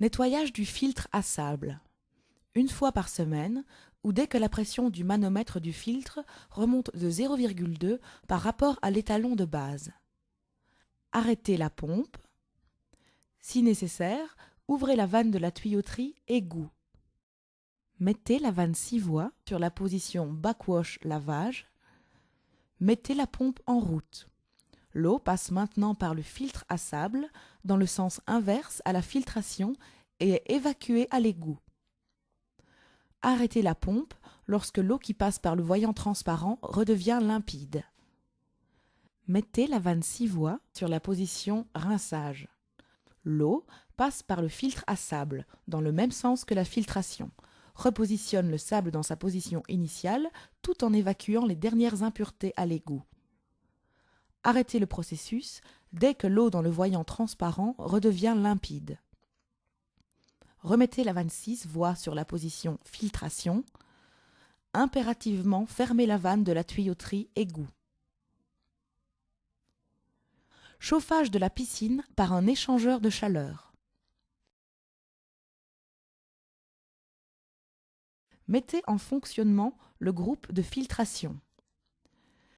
Nettoyage du filtre à sable. Une fois par semaine, ou dès que la pression du manomètre du filtre remonte de 0,2 par rapport à l'étalon de base. Arrêtez la pompe. Si nécessaire, ouvrez la vanne de la tuyauterie égout. Mettez la vanne 6 voies sur la position backwash lavage. Mettez la pompe en route. L'eau passe maintenant par le filtre à sable dans le sens inverse à la filtration et est évacuée à l'égout. Arrêtez la pompe lorsque l'eau qui passe par le voyant transparent redevient limpide. Mettez la vanne 6 voies sur la position rinçage. L'eau passe par le filtre à sable dans le même sens que la filtration. Repositionne le sable dans sa position initiale tout en évacuant les dernières impuretés à l'égout. Arrêtez le processus dès que l'eau dans le voyant transparent redevient limpide. Remettez la vanne 6 voies sur la position filtration. Impérativement fermez la vanne de la tuyauterie égout. Chauffage de la piscine par un échangeur de chaleur. Mettez en fonctionnement le groupe de filtration.